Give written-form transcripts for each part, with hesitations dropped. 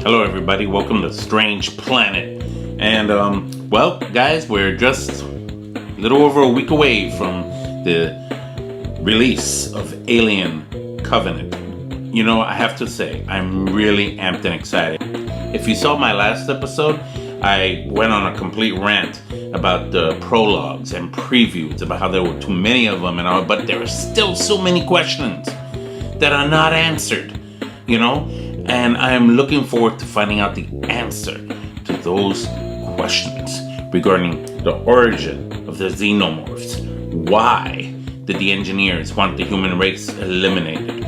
Hello, everybody. Welcome to Strange Planet. And, well, guys, we're just a little over a week away from the release of Alien Covenant. You know, I have to say, I'm really amped and excited. If you saw my last episode, I went on a complete rant about the prologues and previews, about how there were too many of them and all, but there are still so many questions that are not answered, you know? And I'm looking forward to finding out the answer to those questions regarding the origin of the xenomorphs. Why did the engineers want the human race eliminated?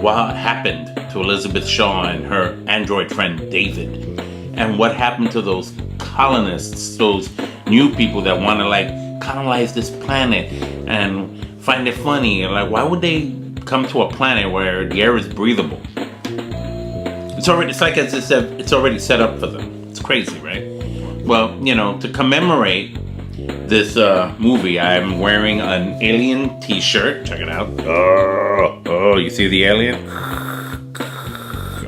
What happened to Elizabeth Shaw and her android friend David? And what happened to those colonists, those new people that want to colonize this planet and find it funny? Like, why would they come to a planet where the air is breathable? It's already set up for them. It's crazy, right? Well, you know, to commemorate this movie, I'm wearing an Alien t-shirt. Check it out. Oh, you see the alien?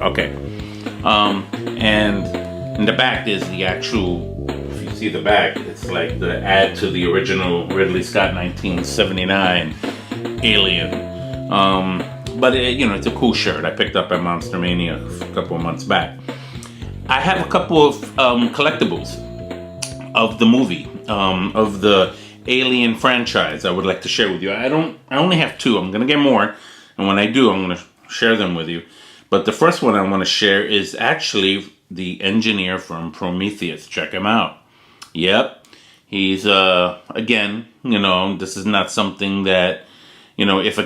Okay. And in the back is the actual, if you see the back, it's like the ad to the original Ridley Scott 1979 Alien. But it's a cool shirt. I picked up at Monster Mania a couple of months back. I have a couple of collectibles of the movie, of the Alien franchise I would like to share with you. I only have two. I'm going to get more. And when I do, I'm going to share them with you. But the first one I want to share is actually the engineer from Prometheus. Check him out. Yep. He's, again, this is not something that, if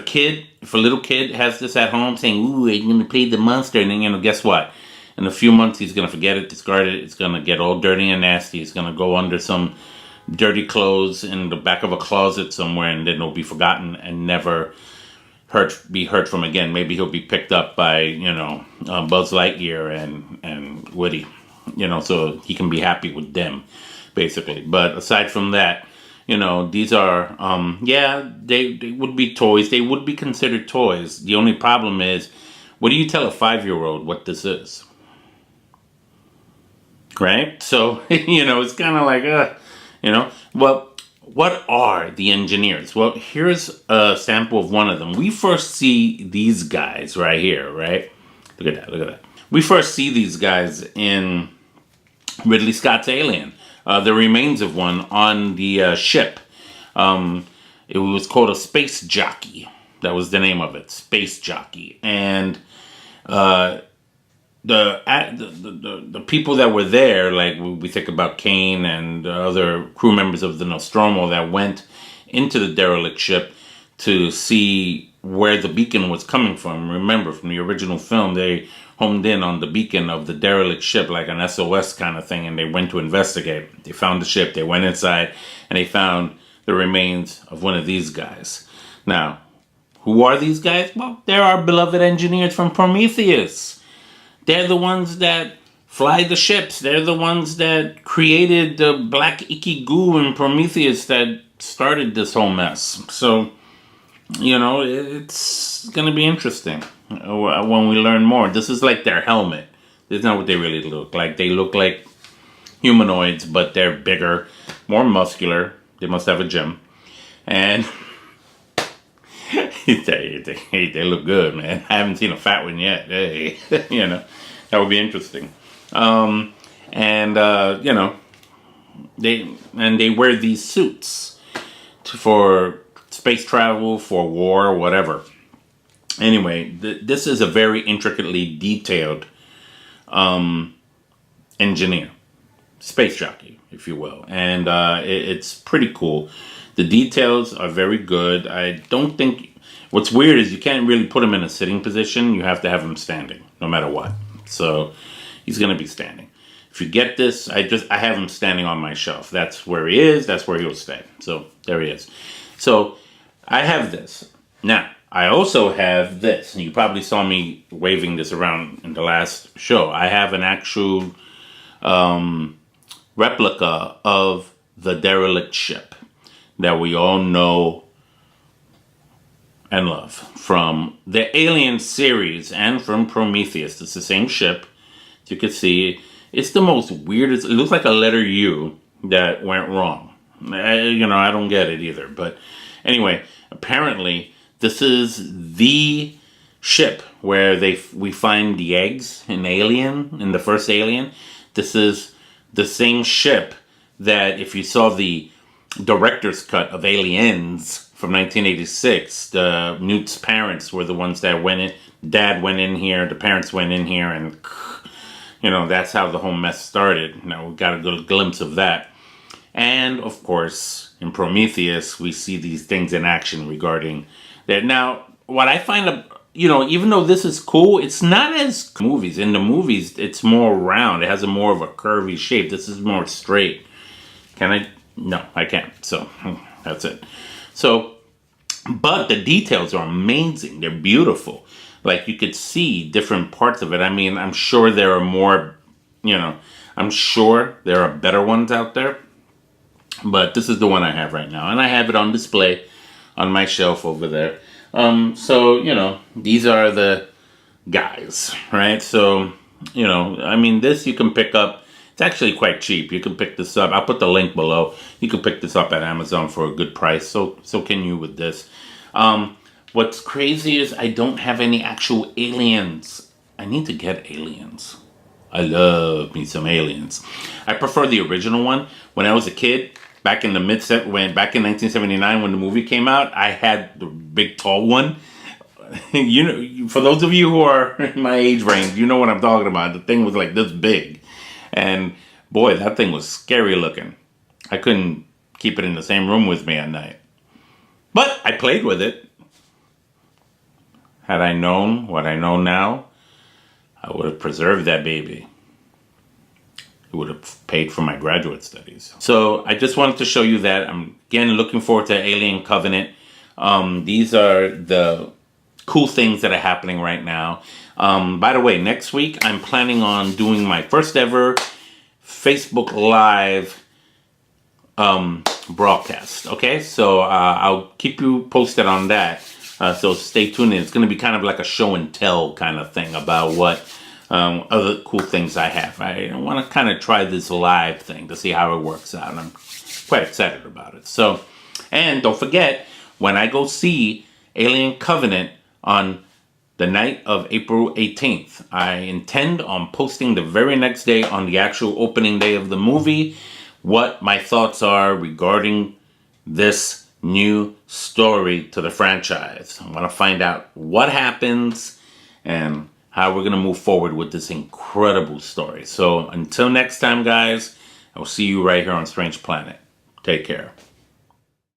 a little kid has this at home saying, ooh, I'm going to play the monster, and then, guess what? In a few months, he's going to forget it, discard it. It's going to get all dirty and nasty. It's going to go under some dirty clothes in the back of a closet somewhere, and then it'll be forgotten and never be heard from again. Maybe he'll be picked up by, Buzz Lightyear and Woody, so he can be happy with them, basically. But aside from that, these are, they would be toys. They would be considered toys. The only problem is, what do you tell a 5-year-old what this is? Right? So, it's kind of like, well, what are the engineers? Well, here's a sample of one of them. We first see these guys right here, right? Look at that. We first see these guys in Ridley Scott's Alien. The remains of one on the ship. It was called a Space Jockey. That was the name of it, Space Jockey. And the people that were there, like we think about Kane and other crew members of the Nostromo that went into the derelict ship to see where the beacon was coming from. Remember, from the original film, they homed in on the beacon of the derelict ship, like an SOS kind of thing, and they went to investigate. They found the ship, they went inside, and they found the remains of one of these guys. Now, who are these guys? Well, they're our beloved engineers from Prometheus. They're the ones that fly the ships. They're the ones that created the black icky goo in Prometheus that started this whole mess. So, it's going to be interesting when we learn more. This is like their helmet. This is not what they really look like. They look like humanoids, but they're bigger, more muscular. They must have a gym. And they look good, man. I haven't seen a fat one yet. Hey, that would be interesting. They wear these suits for space travel, for war, whatever. Anyway, this is a very intricately detailed engineer, space jockey, if you will, and it's pretty cool. The details are very good. I don't think, what's weird is you can't really put him in a sitting position. You have to have him standing, no matter what. So he's going to be standing. If you get this, I have him standing on my shelf. That's where he is. That's where he'll stay. So there he is. So I have this. Now, I also have this. And you probably saw me waving this around in the last show. I have an actual replica of the derelict ship that we all know and love from the Alien series and from Prometheus. It's the same ship. you can see, it's the most weirdest. It looks like a letter U that went wrong. I don't get it either. But anyway, apparently this is the ship where we find the eggs in Alien, in the first Alien. This is the same ship that, if you saw the director's cut of Aliens from 1986, Newt's parents were the ones that went in. Dad went in here, the parents went in here, and that's how the whole mess started. Now we got a good glimpse of that. And of course, in Prometheus, we see these things in action regarding that. Now, what I find, even though this is cool, it's not as movies. In the movies, it's more round. It has a more of a curvy shape. This is more straight. Can I? No, I can't. So that's it. So, but the details are amazing. They're beautiful. Like, you could see different parts of it. I mean, I'm sure there are more, I'm sure there are better ones out there. But this is the one I have right now. And I have it on display on my shelf over there. So, these are the guys, right? So, this you can pick up. It's actually quite cheap. You can pick this up. I'll put the link below. You can pick this up at Amazon for a good price. So can you with this. What's crazy is I don't have any actual Aliens. I need to get Aliens. I love me some Aliens. I prefer the original one. When I was a kid, back in 1979 when the movie came out, I had the big tall one. For those of you who are in my age range, you know what I'm talking about. The thing was like this big. And boy, that thing was scary looking. I couldn't keep it in the same room with me at night. But I played with it. Had I known what I know now, I would have preserved that baby. It would have paid for my graduate studies. So I just wanted to show you that. I'm, again, looking forward to Alien Covenant. These are the cool things that are happening right now. By the way, next week, I'm planning on doing my first ever Facebook Live broadcast. Okay, so I'll keep you posted on that. So stay tuned in. It's going to be kind of like a show and tell kind of thing about what other cool things I have. I want to kind of try this live thing to see how it works out. I'm quite excited about it. So, and don't forget, when I go see Alien Covenant on the night of April 18th, I intend on posting the very next day, on the actual opening day of the movie, what my thoughts are regarding this new story to the franchise. I want to find out what happens and how we're going to move forward with this incredible story. So until next time, guys, I will see you right here on Strange Planet. Take care.